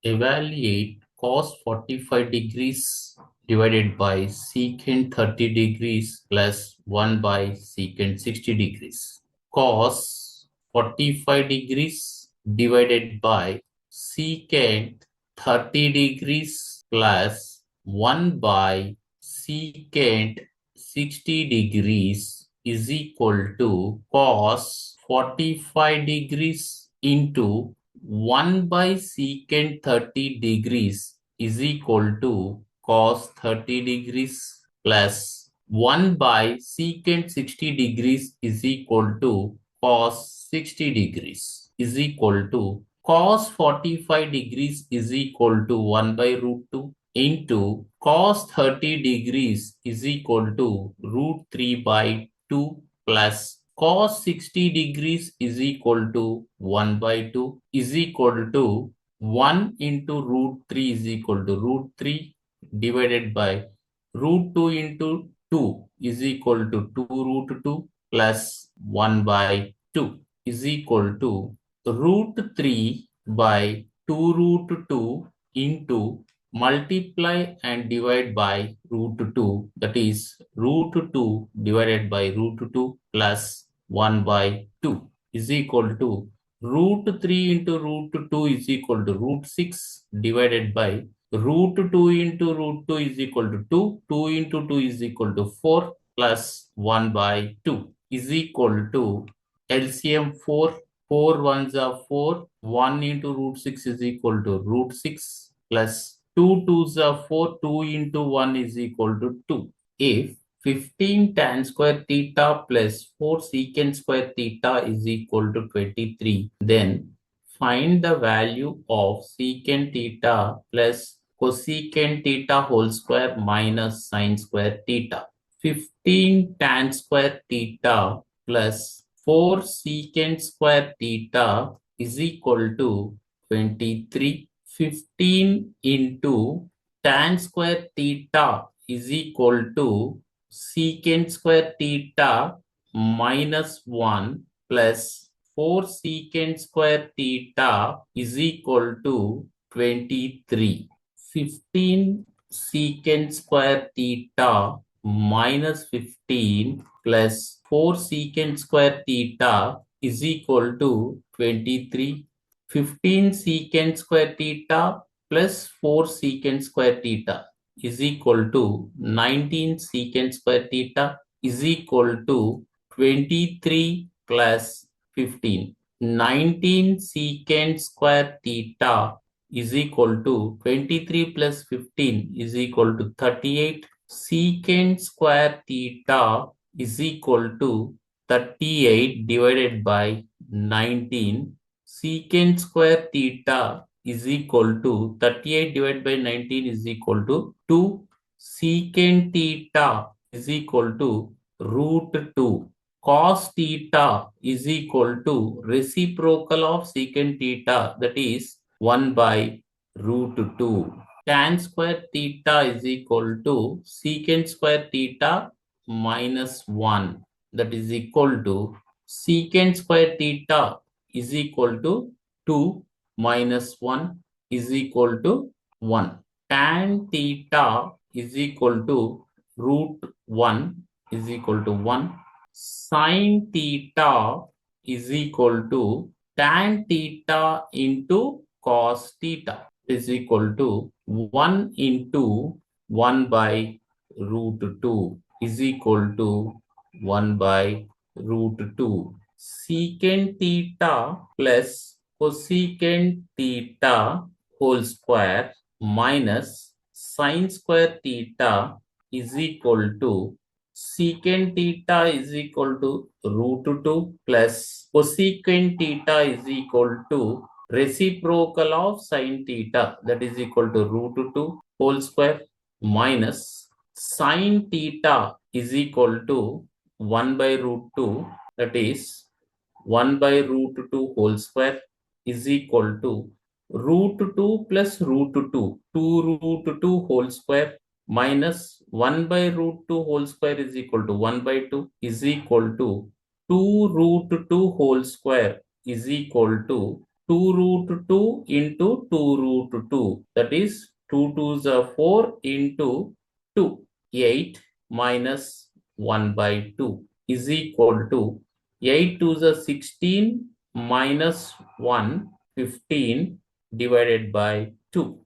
Evaluate cos 45 degrees divided by secant 30 degrees plus 1 by secant 60 degrees. Cos 45 degrees divided by secant 30 degrees plus 1 by secant 60 degrees is equal to cos 45 degrees into 1 by secant 30 degrees is equal to cos 30 degrees plus 1 by secant 60 degrees is equal to cos 60 degrees is equal to cos 45 degrees is equal to 1 by root 2 into cos 30 degrees is equal to root 3 by 2 plus cos 60 degrees is equal to 1 by 2 is equal to 1 into root 3 is equal to root 3 divided by root 2 into 2 is equal to 2 root 2 plus 1 by 2 is equal to root 3 by 2 root 2 into multiply and divide by root 2, that is root 2 divided by root 2 plus 1 by 2 is equal to root 3 into root 2 is equal to root 6 divided by root 2 into root 2 is equal to 2, 2 into 2 is equal to 4 plus 1 by 2 is equal to LCM 4, 4 ones are 4, 1 into root 6 is equal to root 6 plus 2 twos are 4, 2 into 1 is equal to 2. If 15 tan square theta plus 4 secant square theta is equal to 23, then find the value of secant theta plus cosecant theta whole square minus sine square theta. 15 tan square theta plus 4 secant square theta is equal to 23. 15 into tan square theta is equal to secant square theta minus 1 plus 4 secant square theta is equal to 23. 15 secant square theta minus 15 plus 4 secant square theta is equal to 23. 15 secant square theta plus 4 secant square theta is equal to 19 secant square theta is equal to 23 plus 15. 19 secant square theta is equal to 23 plus 15 is equal to 38. Secant square theta is equal to 38 divided by 19. Secant square theta is equal to 38 divided by 19 is equal to 2. Secant theta is equal to root 2. Cos theta is equal to reciprocal of secant theta, that is 1 by root 2. Tan square theta is equal to secant square theta minus 1, that is equal to secant square theta is equal to 2 minus 1 is equal to 1. Tan theta is equal to root 1 is equal to 1. Sin theta is equal to tan theta into cos theta is equal to 1 into 1 by root 2 is equal to 1 by root 2. Secant theta plus cosecant theta whole square minus sin square theta is equal to secant theta is equal to root 2 plus cosecant theta is equal to reciprocal of sin theta, that is equal to root 2 whole square minus sin theta is equal to 1 by root 2, that is 1 by root 2 whole square is equal to root 2 plus root 2, 2 root 2 whole square minus 1 by root 2 whole square is equal to 1 by 2 is equal to 2 root 2 whole square is equal to 2 root 2 into 2 root 2. That is 2 2s are 4 into 2. 8 minus 1 by 2 is equal to 8 2s are 16 minus 1, 15 divided by 2.